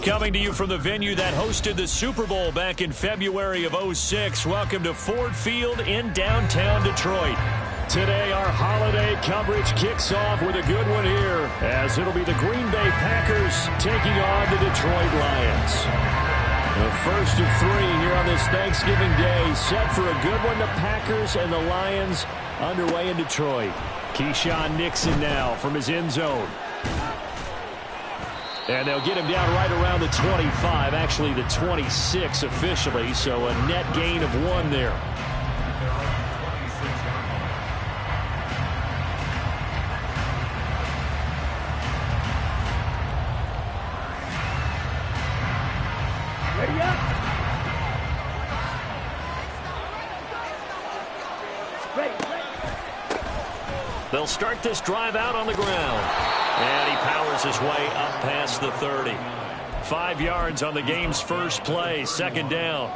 Coming to you from the venue that hosted the Super Bowl back in February of '06. Welcome to Ford Field in downtown Detroit. Today, our holiday coverage kicks off with a good one here, as it'll be the Green Bay Packers taking on the Detroit Lions. The first of three here on this Thanksgiving Day, set for a good one. The Packers and the Lions underway in Detroit. Keyshawn Nixon now from his end zone. And they'll get him down right around the 25, actually the 26 officially, so a net gain of 1 there. Ready up. They'll start this drive out on the ground. And he powers his way up past the 30. 5 yards on the game's first play, second down.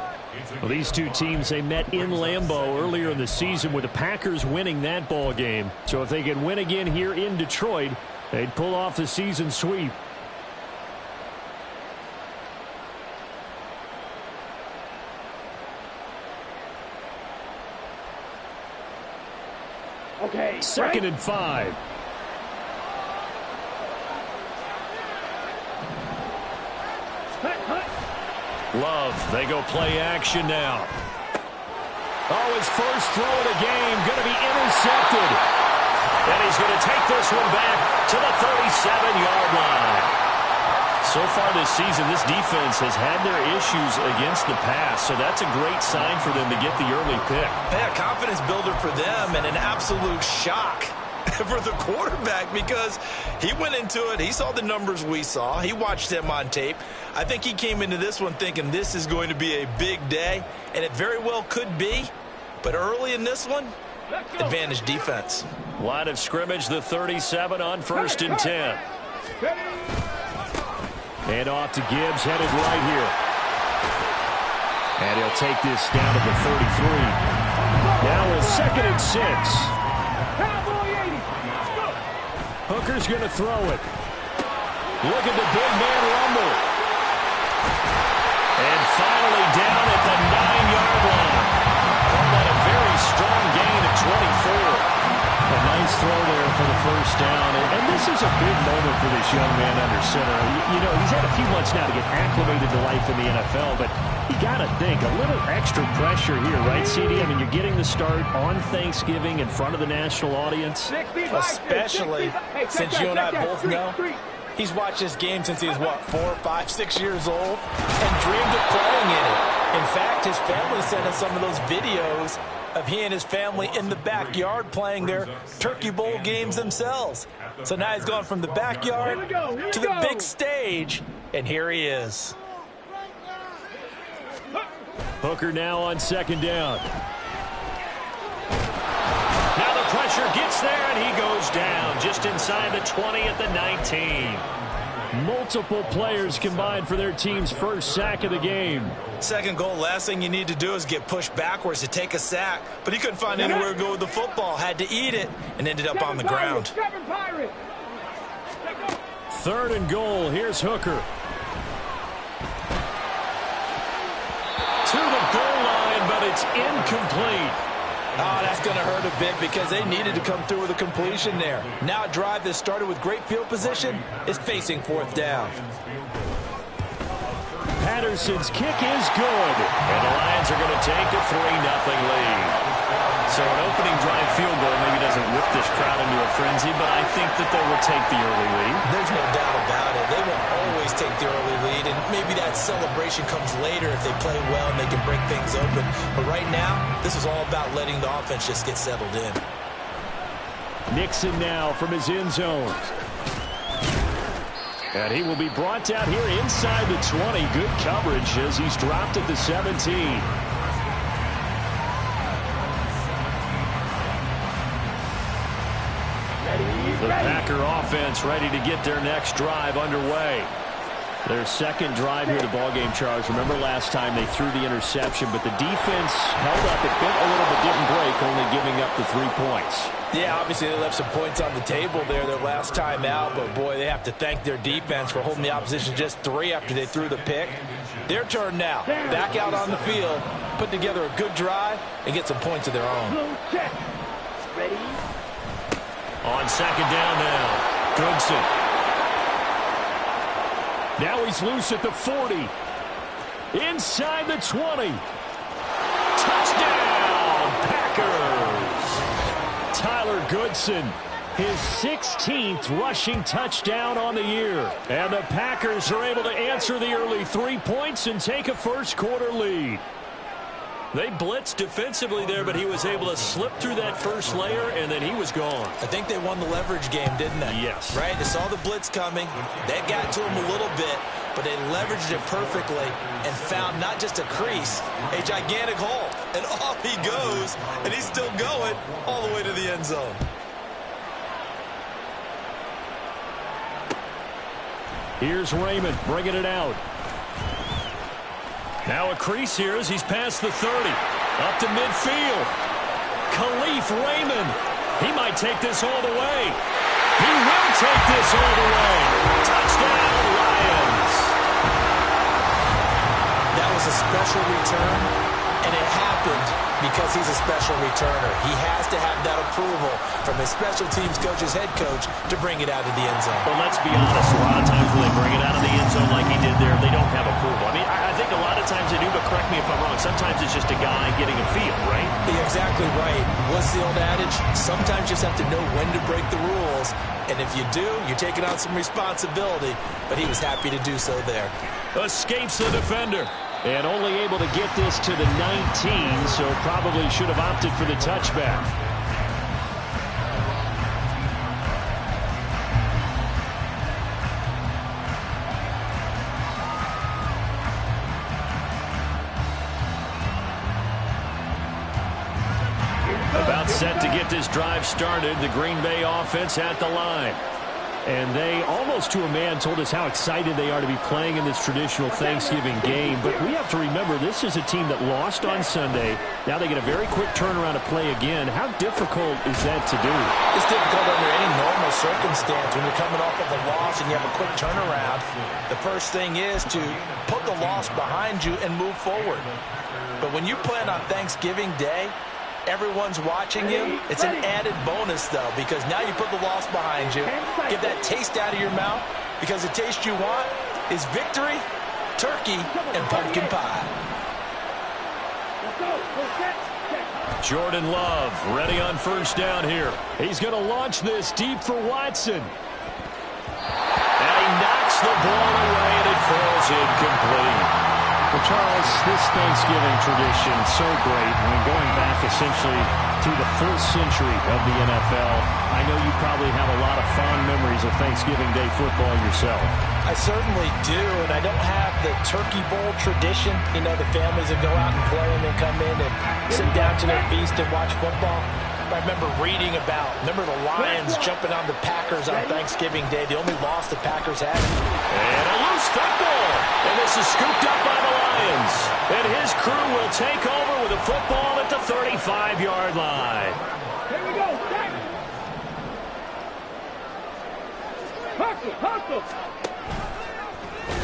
Well, these two teams, they met in Lambeau earlier in the season with the Packers winning that ball game. So if they can win again here in Detroit, they'd pull off the season sweep. Okay. Second and 5. Love, they go play action now. Oh, his first throw of the game going to be intercepted. And he's going to take this one back to the 37-yard line. So far this season, this defense has had their issues against the pass, so that's a great sign for them to get the early pick. Yeah, confidence builder for them and an absolute shock for the quarterback, because he went into it, he saw the numbers we saw, he watched them on tape. I think he came into this one thinking this is going to be a big day, and it very well could be, but early in this one, advantage defense. Line of scrimmage, the 37 on 1st and 10. And off to Gibbs, headed right here. And he'll take this down to the 33. Now with 2nd and 6. Hooker's going to throw it. Look at the big man rumble. And finally down at the 9-yard line. Oh, what a very strong gain of 24. A nice throw there for the first down. And this is a big moment for this young man under center. You know, he's had a few months now to get acclimated to life in the NFL, but you got to think, a little extra pressure here, right, CD? I mean, you're getting the start on Thanksgiving in front of the national audience. Especially since you and I both know he's watched this game since he was, what, 4, 5, 6 years old and dreamed of playing in it. In fact, his family sent us some of those videos of he and his family in the backyard playing their Turkey Bowl games themselves. So now he's gone from the backyard to the big stage, and here he is. Hooker now on 2nd down. Now the pressure gets there, and he goes down just inside the 20 at the 19. Multiple players combined for their team's first sack of the game. Second goal, last thing you need to do is get pushed backwards to take a sack. But he couldn't find anywhere to go with the football. Had to eat it and ended up on the ground. 3rd and goal. Here's Hooker. To the goal line, but it's incomplete. Oh, that's going to hurt a bit because they needed to come through with a completion there. Now a drive that started with great field position is facing 4th down. Patterson's kick is good. And the Lions are going to take a 3-0 lead. So an opening drive field goal maybe doesn't whip this crowd into a frenzy, but I think that they will take the early lead. There's no doubt about it. They will always take the early lead, and maybe that celebration comes later if they play well and they can break things open. But right now, this is all about letting the offense just get settled in. Nixon now from his end zone. And he will be brought down here inside the 20. Good coverage as he's dropped at the 17. The Packer offense ready to get their next drive underway. Their second drive here, the ballgame, Charles. Remember last time they threw the interception, but the defense held up. It bent a little but didn't break, only giving up the 3 points. Yeah, obviously they left some points on the table there their last time out, but boy, they have to thank their defense for holding the opposition just 3 after they threw the pick. Their turn now. Back out on the field, put together a good drive, and get some points of their own. Ready? On second down now, Goodson. Now he's loose at the 40. Inside the 20. Touchdown, Packers. Tyler Goodson, his 16th rushing touchdown on the year. And the Packers are able to answer the early 3 points and take a first-quarter lead. They blitzed defensively there, but he was able to slip through that first layer, and then he was gone. I think they won the leverage game, didn't they? Yes. Right? They saw the blitz coming. They got to him a little bit, but they leveraged it perfectly and found not just a crease, a gigantic hole. And off he goes, and he's still going all the way to the end zone. Here's Raymond bringing it out. Now a crease here as he's past the 30. Up to midfield. Khalif Raymond. He might take this all the way. He will take this all the way. Touchdown, Lions. That was a special return, and it happened because he's a special returner. He has to have that approval from his special teams coach's head coach to bring it out of the end zone. Well, let's be honest. A lot of times when they bring it out of the end zone like he did there, they don't have approval. I mean, I think a lot of times they do, but correct me if I'm wrong. Sometimes it's just a guy getting a feel, right? You're exactly right. What's the old adage? Sometimes you just have to know when to break the rules, and if you do, you're taking on some responsibility, but he was happy to do so there. Escapes the defender. And only able to get this to the 19, so probably should have opted for the touchback. About set to get this drive started, the Green Bay offense at the line. And they, almost to a man, told us how excited they are to be playing in this traditional Thanksgiving game. But we have to remember, this is a team that lost on Sunday. Now they get a very quick turnaround to play again. How difficult is that to do? It's difficult under any normal circumstance. When you're coming off of a loss and you have a quick turnaround, the first thing is to put the loss behind you and move forward. But when you play on Thanksgiving Day, everyone's watching you. It's an added bonus, though, because now you put the loss behind you. Get that taste out of your mouth, because the taste you want is victory, turkey, and pumpkin pie. Jordan Love ready on first down here. He's going to launch this deep for Watson. And he knocks the ball away, and it falls incomplete. Well, Charles, this Thanksgiving tradition, so great. I mean, going back essentially through the full century of the NFL, I know you probably have a lot of fond memories of Thanksgiving Day football yourself. I certainly do, and I don't have the Turkey Bowl tradition. You know, the families that go out and play and then come in and sit down to their feast and watch football. I remember reading about, remember the Lions jumping on the Packers on Thanksgiving Day, the only loss the Packers had. And a loose football. And this is scooped up by the Lions. And his crew will take over with a football at the 35-yard line. Here we go. Hustle.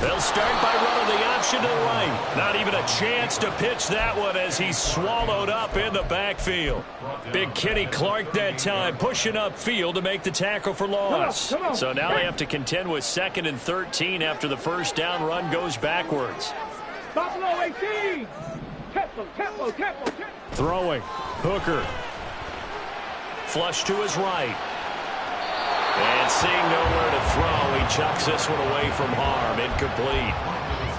They'll start by running the option to the right. Not even a chance to pitch that one as he's swallowed up in the backfield. Big Kenny Clark that time pushing upfield to make the tackle for loss. Come on. So now they have to contend with 2nd and 13 after the first down run goes backwards. Buffalo 18. Tempo. Throwing. Hooker. Flush to his right. And seeing nowhere to throw, he chucks this one away from harm. Incomplete.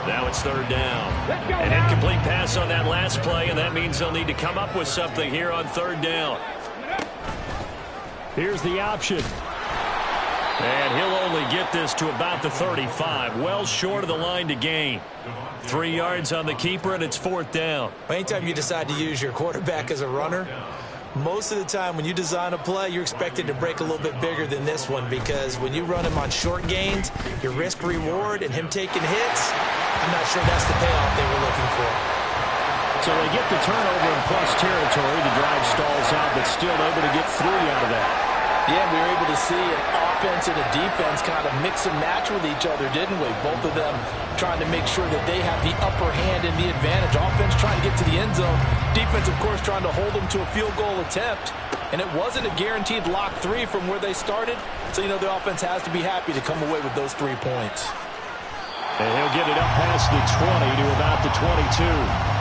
Now it's 3rd down. An incomplete pass on that last play, and that means they'll need to come up with something here on 3rd down. Here's the option. And he'll only get this to about the 35, well short of the line to gain. 3 yards on the keeper, and it's 4th down. Anytime you decide to use your quarterback as a runner, Most of the time when you design a play, you're expected to break a little bit bigger than this one, because when you run him on short gains, your risk-reward and him taking hits, I'm not sure that's the payoff they were looking for. So they get the turnover in plus territory. The drive stalls out, but still able to get 3 out of that. Yeah, we were able to see an offense and a defense kind of mix and match with each other, didn't we? Both of them trying to make sure that they have the upper hand and the advantage. Offense trying to get to the end zone. Defense, of course, trying to hold them to a field goal attempt. And it wasn't a guaranteed lock 3 from where they started. So, the offense has to be happy to come away with those 3 points. And he'll get it up past the 20 to about the 22.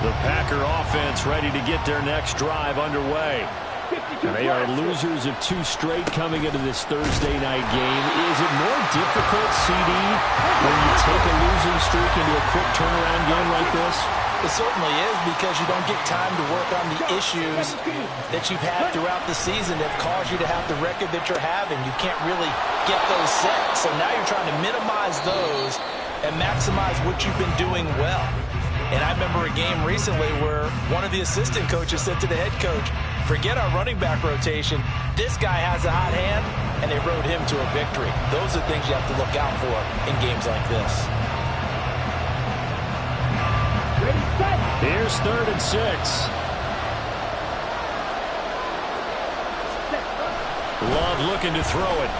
The Packer offense ready to get their next drive underway. And they are losers of 2 straight coming into this Thursday night game. Is it more difficult, CD, when you take a losing streak into a quick turnaround game like this? It certainly is, because you don't get time to work on the issues that you've had throughout the season that caused you to have the record that you're having. You can't really get those set. So now you're trying to minimize those and maximize what you've been doing well. And I remember a game recently where one of the assistant coaches said to the head coach, forget our running back rotation. This guy has a hot hand, and they rode him to a victory. Those are things you have to look out for in games like this. Here's 3rd and 6. Love looking to throw it.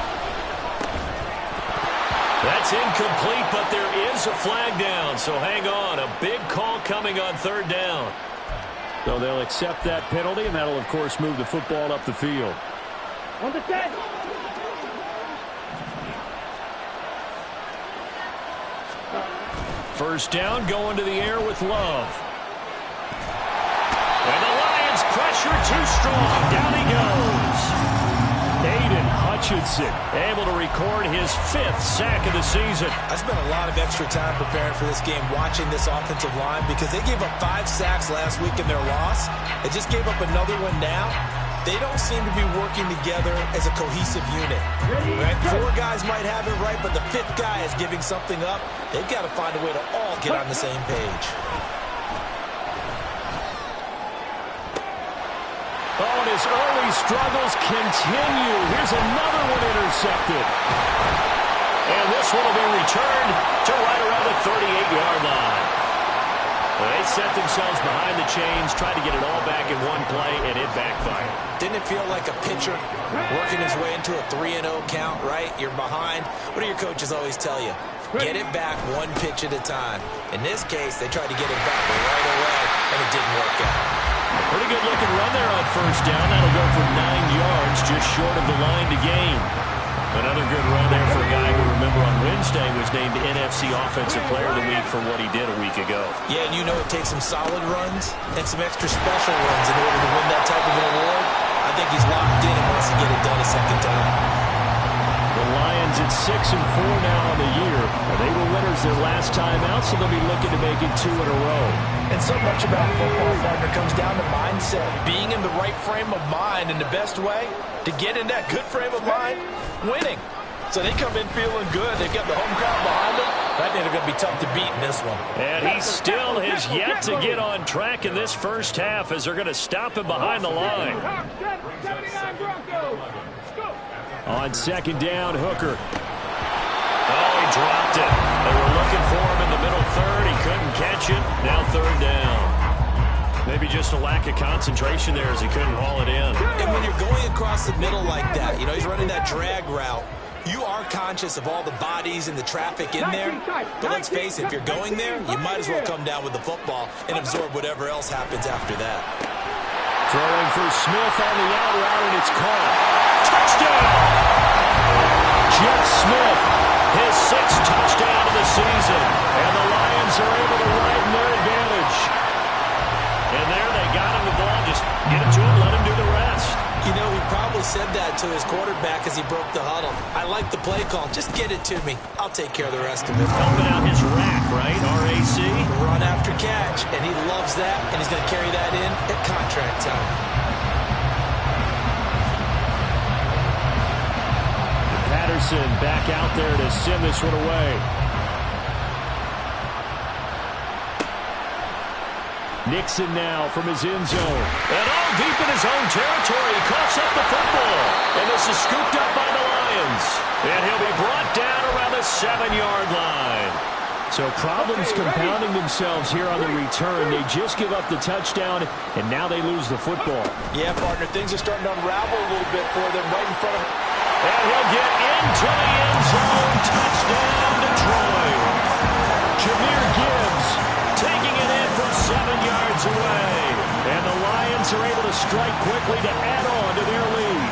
That's incomplete, but there is a flag down, so hang on. A big call coming on 3rd down. So they'll accept that penalty, and that'll, of course, move the football up the field. On the set. First down, going to the air with Love. And the Lions pressure too strong. Down he goes. Aiden Hutchinson able to record his 5th sack of the season. I spent a lot of extra time preparing for this game, watching this offensive line, because they gave up 5 sacks last week in their loss. They just gave up another one now. They don't seem to be working together as a cohesive unit. Right? 4 guys might have it right, but the 5th guy is giving something up. They've got to find a way to all get on the same page. Oh, and his early struggles continue. Here's another one intercepted. And this one will be returned to right around the 38-yard line. They set themselves behind the chains, tried to get it all back in one play, and it backfired. Didn't it feel like a pitcher working his way into a 3-0 count, right? You're behind. What do your coaches always tell you? Get it back 1 pitch at a time. In this case, they tried to get it back right away, and it didn't work out. A pretty good looking run there on first down. That'll go for 9 yards, just short of the line to gain. Another good run there for a guy who, remember, on Wednesday was named NFC Offensive Player of the Week for what he did a week ago. Yeah, and it takes some solid runs and some extra special runs in order to win that type of an award. I think he's locked in and wants to get it done a second time. The Lions at 6-4 now on the year. They were winners their last time out, so they'll be looking to make it 2 in a row. And so much about football, partner, comes down to mindset. Being in the right frame of mind, and the best way to get in that good frame of mind, winning. So they come in feeling good. They've got the home crowd behind them. I think they're going to be tough to beat in this one. And he still has yet to get on track in this first half, as they're going to stop him behind the line. On 2nd down, Hooker. Oh, he dropped it. They were looking for him in the middle 3rd. He couldn't catch it. Now 3rd down. Maybe just a lack of concentration there as he couldn't haul it in. And when you're going across the middle like that, he's running that drag route, you are conscious of all the bodies and the traffic in there. But let's face it, if you're going there, you might as well come down with the football and absorb whatever else happens after that. Throwing for Smith on the out route, and it's caught. Touchdown! Jeff Smith, his 6th touchdown of the season. And the Lions are able to widen their advantage. And there they got him the ball. Just get it to him, let him do the rest. He probably said that to his quarterback as he broke the huddle. I like the play call. Just get it to me. I'll take care of the rest of it. Helping out his rack, right? RAC. Run after catch. And he loves that. And he's going to carry that in at contract time. Patterson back out there to send this one away. Nixon now from his end zone. And all deep in his own territory. He coughs up the football. And this is scooped up by the Lions. And he'll be brought down around the 7-yard line. So problems compounding themselves here on the return. They just give up the touchdown, and now they lose the football. Yeah, partner, things are starting to unravel a little bit for them right in front of him. And he'll get into the end zone. Touchdown, Detroit. Jahmyr Gibbs taking it in from 7 yards away. And the Lions are able to strike quickly to add on to their lead.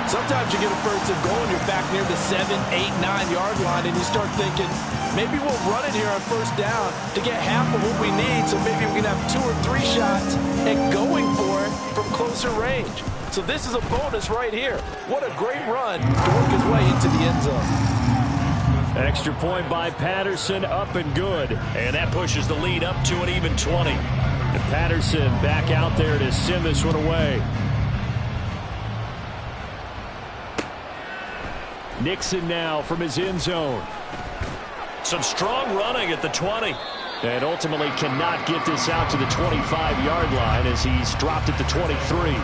Sometimes you get a first and goal and you're back near the 7, 8, 9-yard line, and you start thinking, maybe we'll run it here on first down to get half of what we need, so maybe we can have 2 or 3 shots at going for it from closer range. So this is a bonus right here. What a great run to work his way into the end zone. Extra point by Patterson, up and good. And that pushes the lead up to an even 20. And Patterson back out there to send this one away. Nixon now from his end zone. Some strong running at the 20. And ultimately cannot get this out to the 25-yard line as he's dropped at the 23.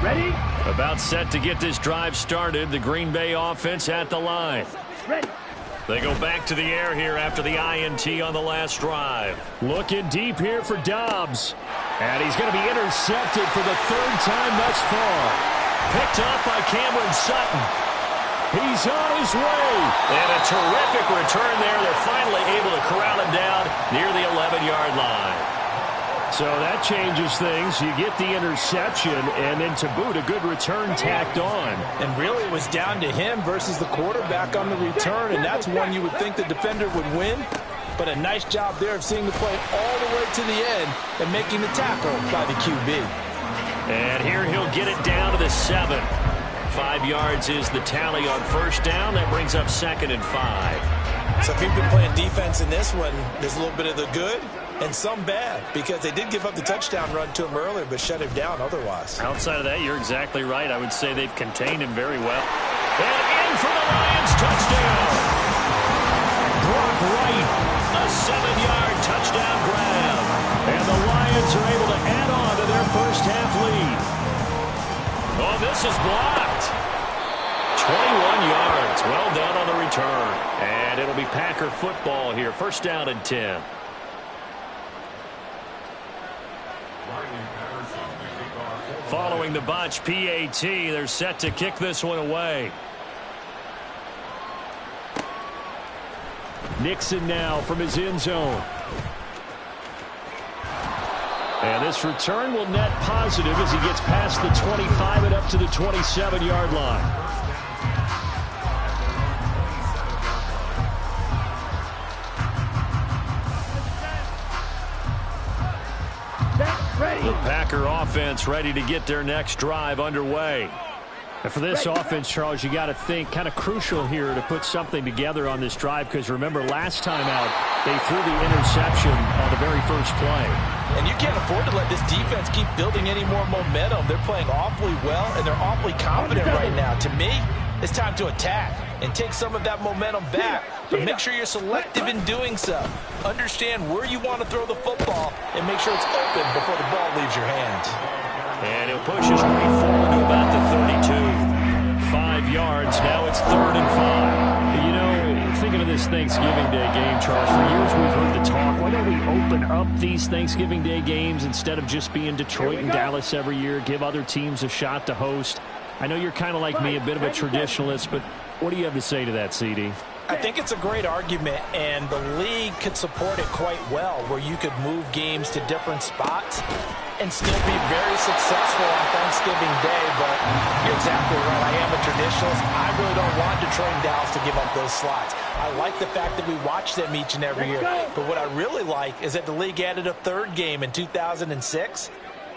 Ready? About set to get this drive started. The Green Bay offense at the line. Ready. They go back to the air here after the INT on the last drive. Looking deep here for Dobbs. And he's going to be intercepted for the 3rd time thus far. Picked up by Cameron Sutton. He's on his way. And a terrific return there. They're finally able to corral him down near the 11-yard line. So that changes things. You get the interception, and then to boot, a good return tacked on. And really, it was down to him versus the quarterback on the return, and that's one you would think the defender would win. But a nice job there of seeing the play all the way to the end and making the tackle by the QB. And here he'll get it down to the 7. 5 yards is the tally on first down. That brings up 2nd and 5. So if you've been playing defense in this one, there's a little bit of the good and some bad, because they did give up the touchdown run to him earlier but shut him down otherwise. Outside of that, you're exactly right. I would say they've contained him very well. And in for the Lions, touchdown. Brock Wright, a 7-yard touchdown grab. And the Lions are able to add on to their first half lead. Oh, this is blocked. 21 yards. Well done on the return. And it'll be Packer football here. First down and 10. Following the botch PAT, they're set to kick this one away. Nixon now from his end zone. And this return will net positive as he gets past the 25 and up to the 27-yard line. The Packer offense ready to get their next drive underway. And for this offense, Charles, you got to think kind of crucial here to put something together on this drive, because remember last time out they threw the interception on the very first play. And you can't afford to let this defense keep building any more momentum. They're playing awfully well, and they're awfully confident right now. To me, it's time to attack and take some of that momentum back, but make sure you're selective in doing so. Understand where you want to throw the football and make sure it's open before the ball leaves your hands. And he'll push his way forward to about the 32. 5 yards. Now it's 3rd and 5. You know, thinking of this Thanksgiving Day game, Charles, for years we've heard the talk, why don't we open up these Thanksgiving Day games instead of just being Detroit and Dallas every year, give other teams a shot to host? I know you're kind of like me, a bit of a traditionalist, but what do you have to say to that, CD? I think it's a great argument, and the league could support it quite well, where you could move games to different spots and still be very successful on Thanksgiving Day. But you're exactly right. I am a traditionalist. I really don't want Detroit and Dallas to give up those slots. I like the fact that we watch them each and every year. But what I really like is that the league added a 3rd game in 2006.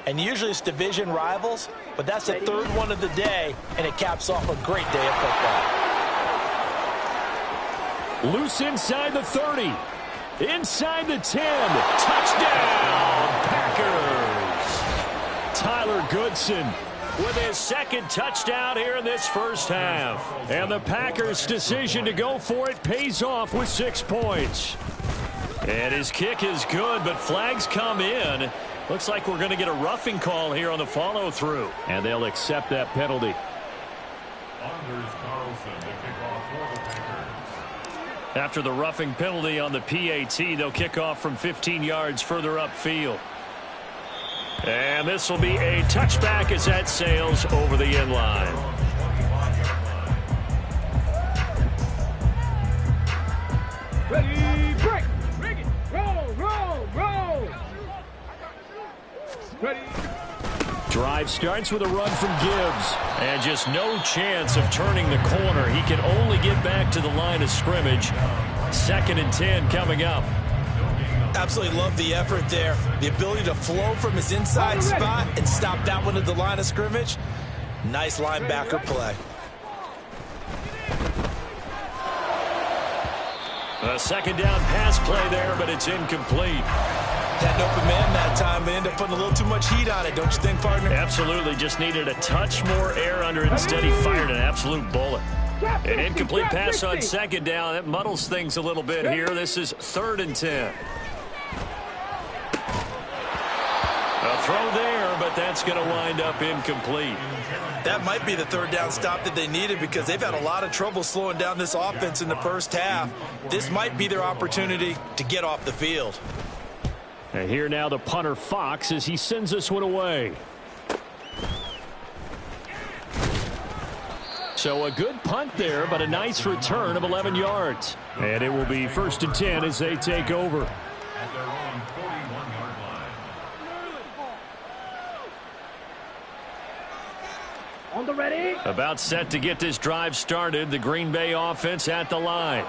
And usually it's division rivals, but that's the 3rd one of the day, and it caps off a great day of football. Loose inside the 30. Inside the 10. Touchdown, Packers. Tyler Goodson with his second touchdown here in this first half. And the Packers' decision to go for it pays off with 6 points. And his kick is good, but flags come in. Looks like we're going to get a roughing call here on the follow-through. And they'll accept that penalty. After the roughing penalty on the PAT, they'll kick off from 15 yards further upfield. And this will be a touchback as that sails over the end line. Ready, break. Bring it. Roll, roll, roll. Ready. Drive starts with a run from Gibbs. And just no chance of turning the corner. He can only get back to the line of scrimmage. 2nd and 10 coming up. Absolutely love the effort there. The ability to flow from his inside spot and stop that one at the line of scrimmage. Nice linebacker play. A 2nd down pass play there, but it's incomplete. Had an open man that time. They end up putting a little too much heat on it, don't you think, partner? Absolutely. Just needed a touch more air under it. Instead, he fired an absolute bullet. An incomplete pass on 2nd down. That muddles things a little bit here. This is 3rd and 10. A throw there, but that's going to wind up incomplete. That might be the 3rd down stop that they needed because they've had a lot of trouble slowing down this offense in the first half. This might be their opportunity to get off the field. And here now the punter Fox as he sends this one away. So a good punt there, but a nice return of 11 yards. And it will be 1st and 10 as they take over. On the ready. About set to get this drive started. The Green Bay offense at the line.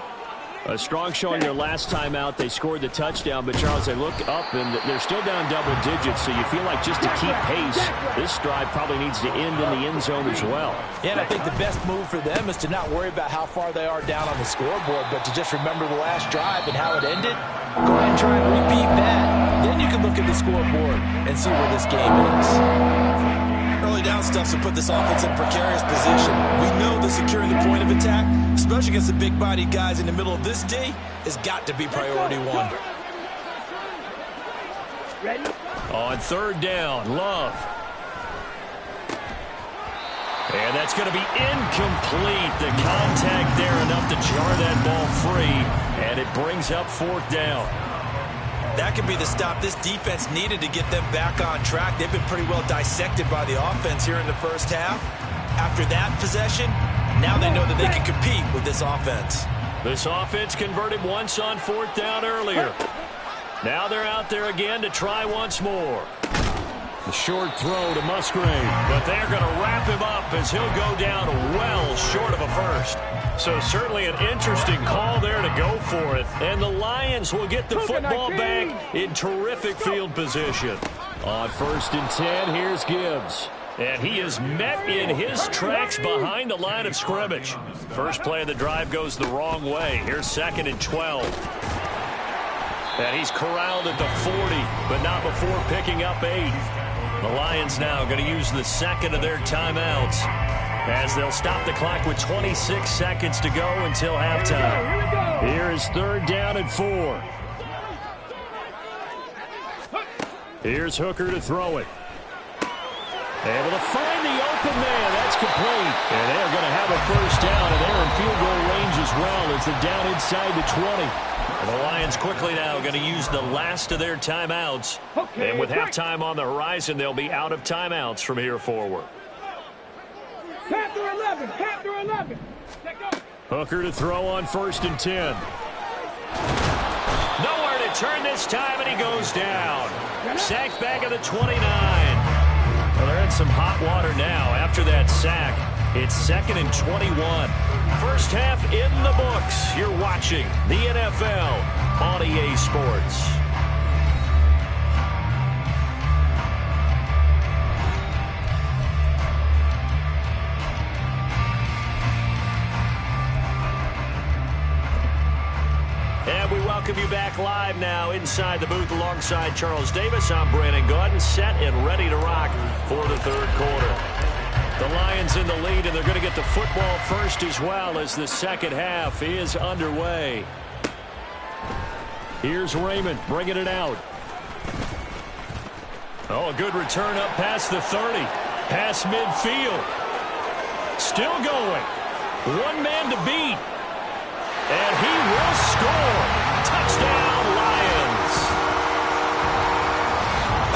A strong showing their last time out. They scored the touchdown, but Charles, they look up and they're still down double digits, so you feel like just to keep pace, this drive probably needs to end in the end zone as well. Yeah, and I think the best move for them is to not worry about how far they are down on the scoreboard, but to just remember the last drive and how it ended. Go ahead and try and repeat that. Then you can look at the scoreboard and see where this game is. Early down stuff to put this offense in a precarious position. We know that securing the point of attack, especially against the big-bodied guys in the middle of this D, has got to be priority one. Ready. On 3rd down, Love. And that's going to be incomplete. The contact there enough to jar that ball free, and it brings up 4th down. That could be the stop this defense needed to get them back on track. They've been pretty well dissected by the offense here in the first half. After that possession, now they know that they can compete with this offense. This offense converted once on 4th down earlier. Now they're out there again to try once more. The short throw to Musgrave, but they're going to wrap him up as he'll go down well short of a first. So certainly an interesting call there to go for it. And the Lions will get the football back in terrific field position. On 1st and 10, here's Gibbs. And he is met in his tracks behind the line of scrimmage. First play of the drive goes the wrong way. Here's 2nd and 12. And he's corralled at the 40, but not before picking up 8. The Lions now going to use the 2nd of their timeouts as they'll stop the clock with 26 seconds to go until halftime. Here is 3rd down and 4. Here's Hooker to throw it. Able to find the open man. That's complete. And they're going to have a 1st down, and they're in field goal range as well as they're down inside the 20. And the Lions quickly now going to use the last of their timeouts. And with halftime on the horizon, they'll be out of timeouts from here forward. Panther 11. Panther 11. Hooker to throw on 1st and 10. Nowhere to turn this time, and he goes down. Sacked back at the 29. Well, they're in some hot water now after that sack. It's 2nd and 21. First half in the books. You're watching the NFL on EA Sports. And we welcome you back live now inside the booth alongside Charles Davis. I'm Brandon Gordon, set and ready to rock for the 3rd quarter. The Lions in the lead, and they're going to get the football first as well as the second half is underway. Here's Raymond bringing it out. Oh, a good return up past the 30. Past midfield. Still going. One man to beat. And he will score. Touchdown, Lions.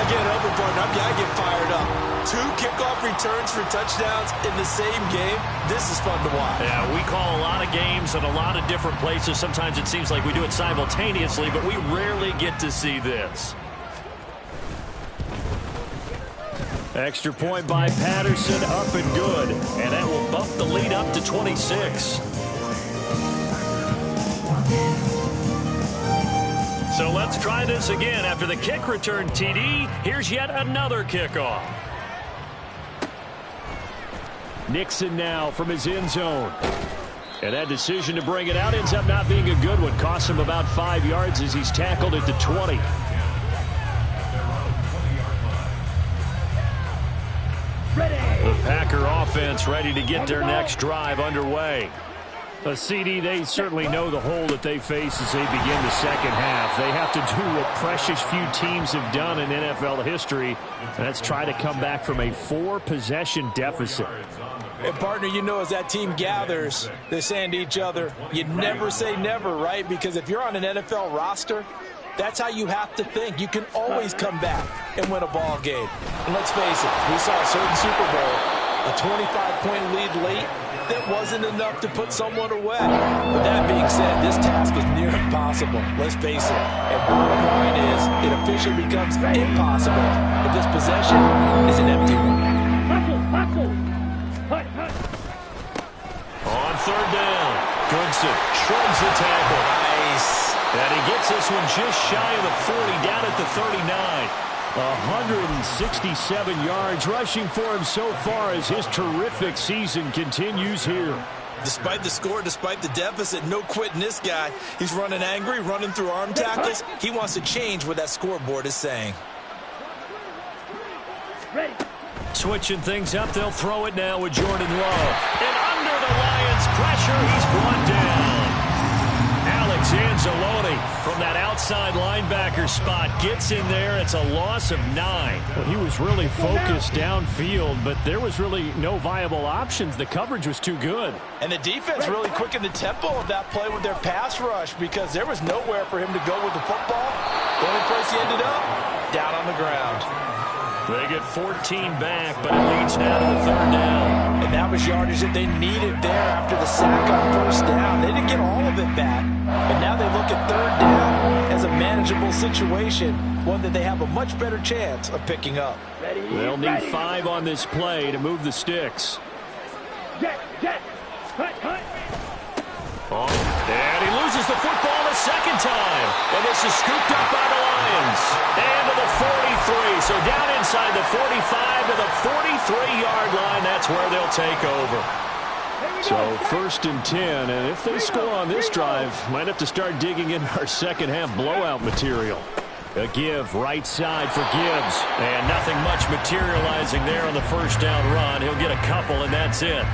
Again, over, partner, I get fired up. 2 kickoff returns for touchdowns in the same game. This is fun to watch. Yeah, we call a lot of games in a lot of different places. Sometimes it seems like we do it simultaneously, but we rarely get to see this. Extra point by Patterson, up and good. And that will bump the lead up to 26. So let's try this again. After the kick return TD, here's yet another kickoff. Nixon now from his end zone. And that decision to bring it out ends up not being a good one. Costs him about 5 yards as he's tackled at the 20. The Packer offense ready to get their next drive underway. A CD, they certainly know the hole that they face as they begin the second half. They have to do what precious few teams have done in NFL history, and that's try to come back from a 4-possession deficit. And, partner, you know, as that team gathers, they're saying to each other, you never say never, right? Because if you're on an NFL roster, that's how you have to think. You can always come back and win a ball game. And let's face it, we saw a certain Super Bowl, a 25-point lead late, that wasn't enough to put someone away. But that being said, this task is near impossible. Let's face it. And bottom line is, it officially becomes impossible if this possession is an empty one. On third down, Goodson shrugs the tackle. Nice. And he gets this one just shy of the 40, down at the 39. 167 yards rushing for him so far as his terrific season continues here. Despite the score, despite the deficit, no quitting this guy. He's running angry, running through arm tackles. He wants to change what that scoreboard is saying. Ready. Switching things up, they'll throw it now with Jordan Love. And under the Lions' pressure, he's brought down. Alex Anzalone from that outside linebacker spot gets in there. It's a loss of 9. Well, he was really focused downfield, but there was really no viable options. The coverage was too good. And the defense really quickened the tempo of that play with their pass rush because there was nowhere for him to go with the football. The only place he ended up, down on the ground. They get 14 back, but it leads now to the third down. And that was yardage that they needed there after the sack on first down. They didn't get all of it back, but now they look at third down as a manageable situation, one that they have a much better chance of picking up. They'll need 5 on this play to move the sticks. Jet. Hut. Oh, and he loses the football the second time. And this is scooped up by the Lions. And to the 43. So down inside the 45 to the 43-yard line. That's where they'll take over. So 1st and 10. And if they score on this drive, might have to start digging in our second half blowout material. A give right side for Gibbs. And nothing much materializing there on the first down run. He'll get a couple, and that's it.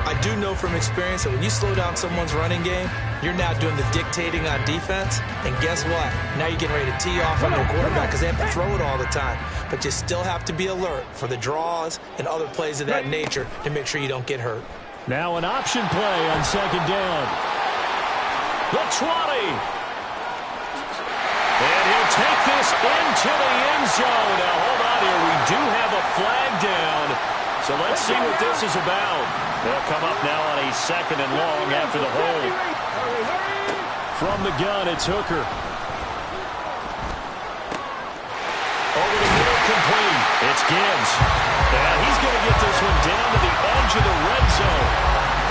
I do know from experience that when you slow down someone's running game, you're now doing the dictating on defense. And guess what? Now you're getting ready to tee off on their quarterback because they have to throw it all the time. But you still have to be alert for the draws and other plays of that nature to make sure you don't get hurt. Now an option play on second down. The 20. And he'll take this into the end zone. Now hold on here. We do have a flag down. So let's see what this is about. They'll come up now on a 2nd and long after the hold. From the gun, it's Hooker. Over the middle, complete. It's Gibbs. And he's going to get this one down to the edge of the red zone.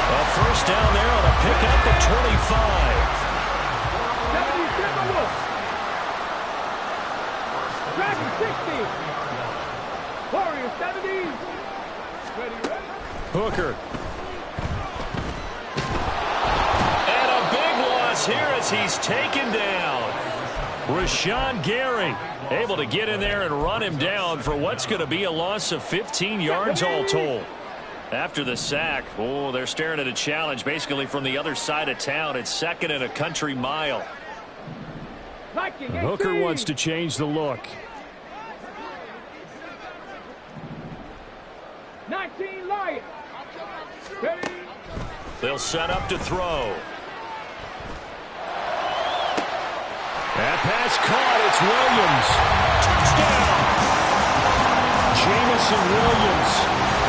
A first down there on a pickup at 25. Dragon 60. Warrior 70. Ready. Hooker. And a big loss here as he's taken down. Rashawn Gary able to get in there and run him down for what's going to be a loss of 15 yards all told. After the sack, oh, they're staring at a challenge basically from the other side of town. It's 2nd and a country mile. Hooker wants to change the look. 19 Lions. Ready. They'll set up to throw. That pass caught. It's Williams. Touchdown! Jamison Williams.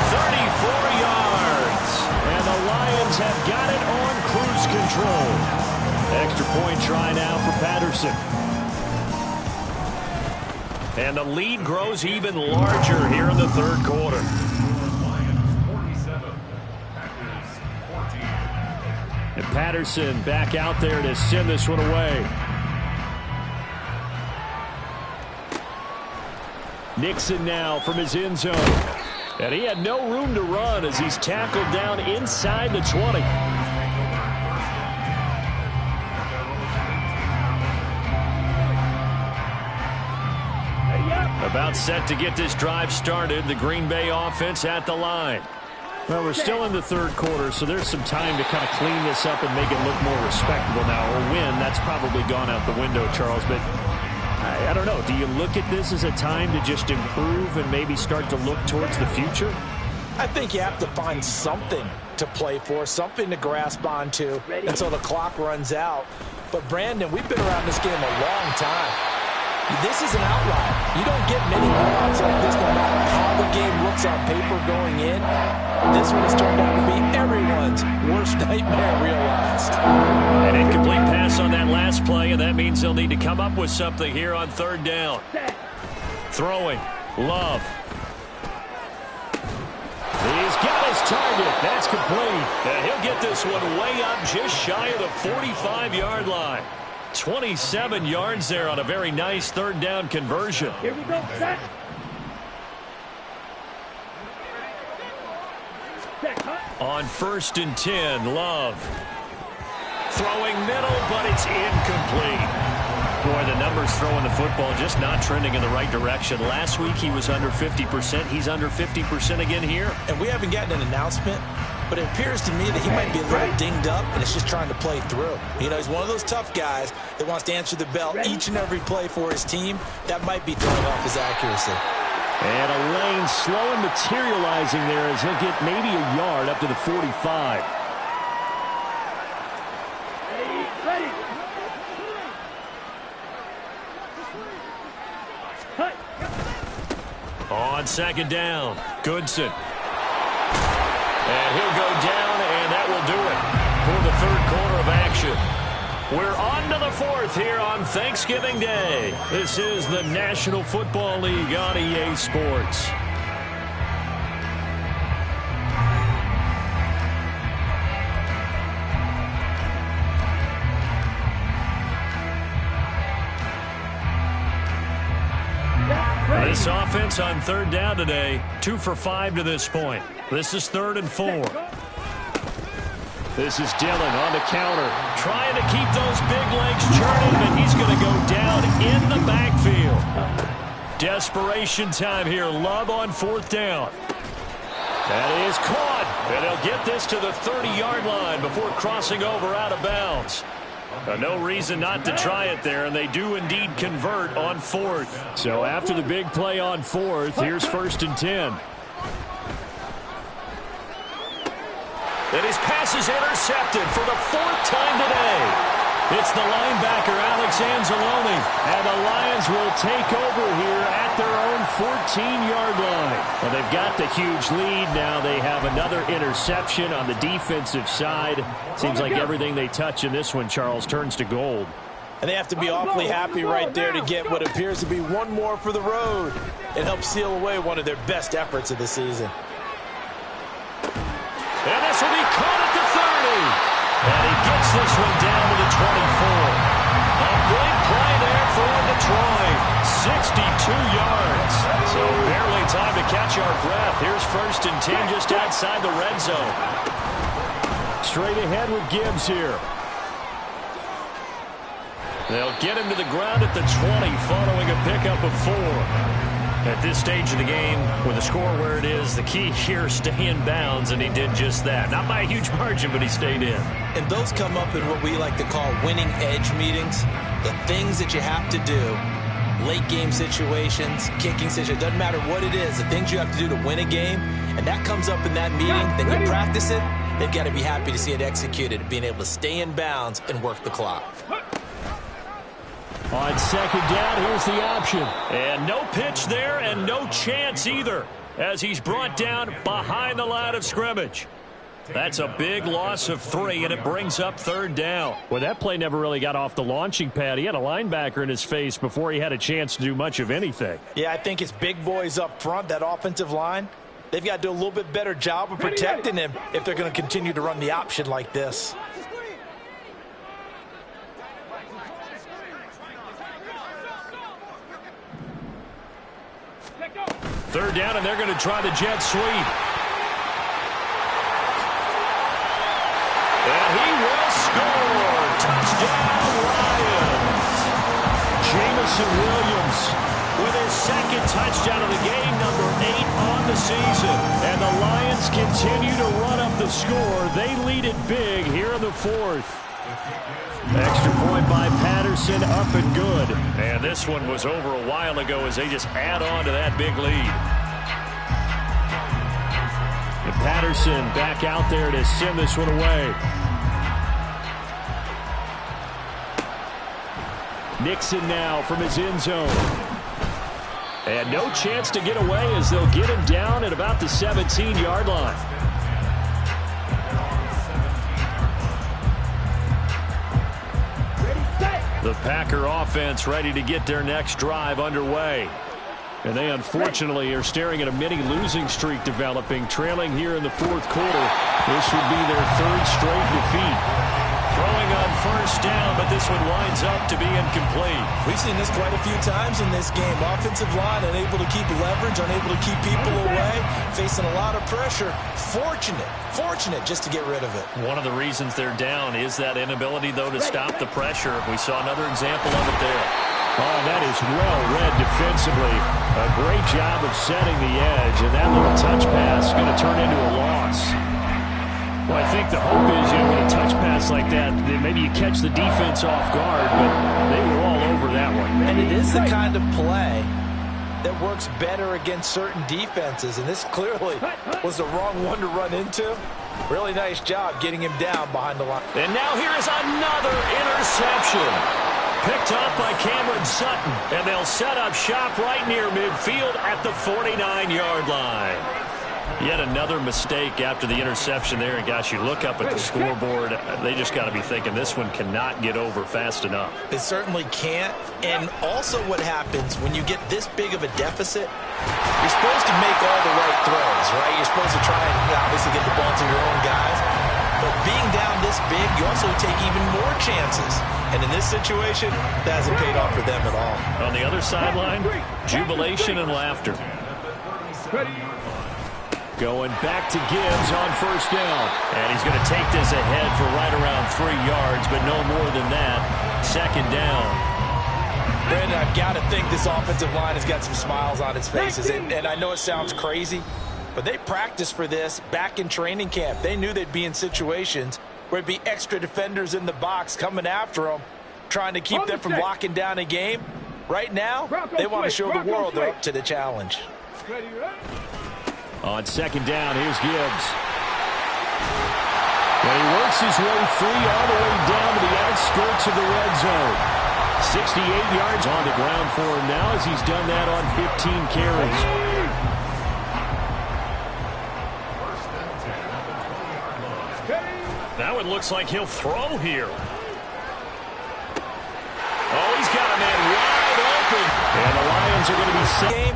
34 yards. And the Lions have got it on cruise control. Extra point try now for Patterson. And the lead grows even larger here in the 3rd quarter. And Patterson back out there to send this one away. Nixon now from his end zone. And he had no room to run as he's tackled down inside the 20. About set to get this drive started. The Green Bay offense at the line. Well, we're still in the 3rd quarter, so there's some time to kind of clean this up and make it look more respectable now. Or win, that's probably gone out the window, Charles. But I don't know. Do you look at this as a time to just improve and maybe start to look towards the future? I think you have to find something to play for, something to grasp onto until the clock runs out. But, Brandon, we've been around this game a long time. This is an outlier. You don't get many blowouts like this no matter how the game looks on paper going in. This one has turned out to be everyone's worst nightmare realized. An incomplete pass on that last play, and that means they'll need to come up with something here on 3rd down. Throwing. Love. He's got his target. That's complete. And he'll get this one way up just shy of the 45-yard line. 27 yards there on a very nice 3rd down conversion. Here we go. Set. On 1st and 10, Love. Throwing middle, but it's incomplete. Boy, the numbers throwing the football just not trending in the right direction. Last week he was under 50%. He's under 50% again here. And we haven't gotten an announcement, but it appears to me that he might be a little dinged up and is just trying to play through. You know, he's one of those tough guys that wants to answer the bell each and every play for his team. That might be throwing off his accuracy. And a lane slow and materializing there as he'll get maybe a yard up to the 45. Ready. On 2nd down, Goodson. And he'll go down, and that will do it for the 3rd quarter of action. We're on to the 4th here on Thanksgiving Day. This is the National Football League on EA Sports. This offense on 3rd down today, 2 for 5 to this point. This is 3rd and 4. This is Dillon on the counter. Trying to keep those big legs churning, but he's going to go down in the backfield. Desperation time here. Love on 4th down. That is caught. And they'll get this to the 30-yard line before crossing over out of bounds. No reason not to try it there, and they do indeed convert on 4th. So after the big play on 4th, here's 1st and 10. And his pass is intercepted for the 4th time today. It's the linebacker, Alex Anzalone. And the Lions will take over here at their own 14-yard line. Well, they've got the huge lead now. They have another interception on the defensive side. Seems like everything they touch in this one, Charles, turns to gold. And they have to be awfully happy right there to get what appears to be one more for the road. It helps seal away one of their best efforts of the season. And this will be caught at the 30. And he gets this one down to the 24. A big play there for Detroit. 62 yards. So barely time to catch our breath. Here's 1st and 10 just outside the red zone. Straight ahead with Gibbs here. They'll get him to the ground at the 20 following a pickup of 4. At this stage of the game, with the score where it is, the key here, stay in bounds, and he did just that. Not by a huge margin, but he stayed in. And those come up in what we like to call winning edge meetings. The things that you have to do, late game situations, kicking situations, doesn't matter what it is, the things you have to do to win a game, and that comes up in that meeting, then you practice it, they've got to be happy to see it executed, being able to stay in bounds and work the clock. On second down, here's the option. And no pitch there and no chance either, as he's brought down behind the line of scrimmage. That's a big loss of 3, and it brings up third down. Well, that play never really got off the launching pad. He had a linebacker in his face before he had a chance to do much of anything. Yeah, I think it's big boys up front, that offensive line. They've got to do a little bit better job of protecting him if they're going to continue to run the option like this. Third down, and they're going to try the jet sweep. And he will score. Touchdown, Lions. Jamison Williams with his second touchdown of the game, number 8 on the season. And the Lions continue to run up the score. They lead it big here in the 4th. Extra point by Patterson, up and good. And this one was over a while ago as they just add on to that big lead. And Patterson back out there to send this one away. Nixon now from his end zone. And no chance to get away as they'll get him down at about the 17-yard line. The Packer offense ready to get their next drive underway. And they unfortunately are staring at a mini losing streak developing, trailing here in the 4th quarter. This would be their 3rd straight defeat. Throwing on first down, but this one winds up to be incomplete. We've seen this quite a few times in this game. Offensive line unable to keep leverage, unable to keep people away, facing a lot of pressure. Fortunate just to get rid of it. One of the reasons they're down is that inability, though, to stop the pressure. We saw another example of it there. Oh, that is well read defensively. A great job of setting the edge, and that little touch pass is going to turn into a loss. Well, I think the hope is, with a touch pass like that, maybe you catch the defense off guard, but they were all over that one. And it is the kind of play that works better against certain defenses, and this clearly was the wrong one to run into. Really nice job getting him down behind the line. And now here is another interception. Picked off by Cameron Sutton, and they'll set up shop right near midfield at the 49-yard line. Yet another mistake after the interception there, and gosh, you look up at the scoreboard, they just got to be thinking this one cannot get over fast enough. It certainly can't, and also what happens when you get this big of a deficit, you're supposed to make all the right throws, right? You're supposed to try and obviously get the ball to your own guys, but being down this big, you also take even more chances. And in this situation, that hasn't paid off for them at all. On the other sideline, jubilation and laughter. Going back to Gibbs on first down. And he's going to take this ahead for right around 3 yards, but no more than that. Second down. Brandon, I've got to think this offensive line has got some smiles on its faces. And I know it sounds crazy, but they practiced for this back in training camp. They knew they'd be in situations where it'd be extra defenders in the box coming after them, trying to keep them from locking down a game. Right now, they want to show the world they're up to the challenge. On second down, here's Gibbs. And he works his way free all the way down to the outskirts of the red zone. 68 yards on the ground for him now as he's done that on 15 carries. Now it looks like he'll throw here. Oh, he's got a man wide open. And the Lions are going to be set.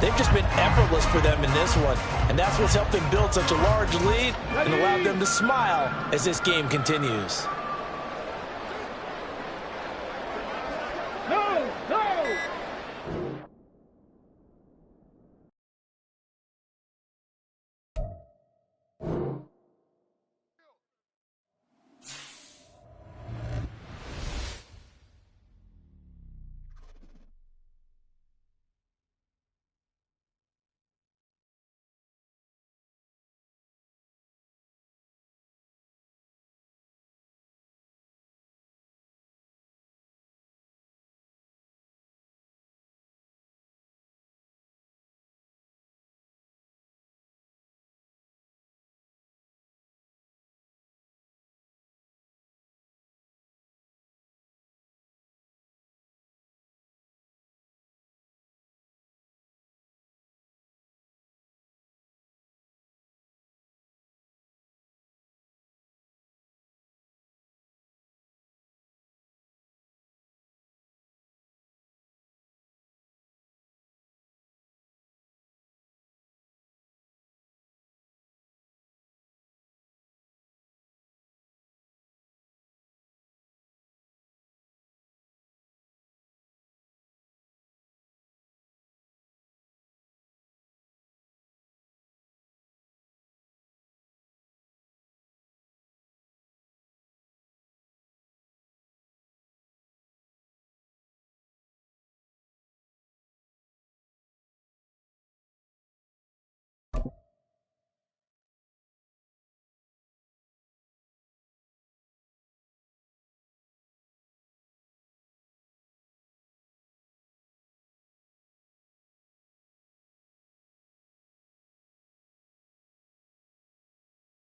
They've just been effortless for them in this one, and that's what's helped them build such a large lead and allowed them to smile as this game continues.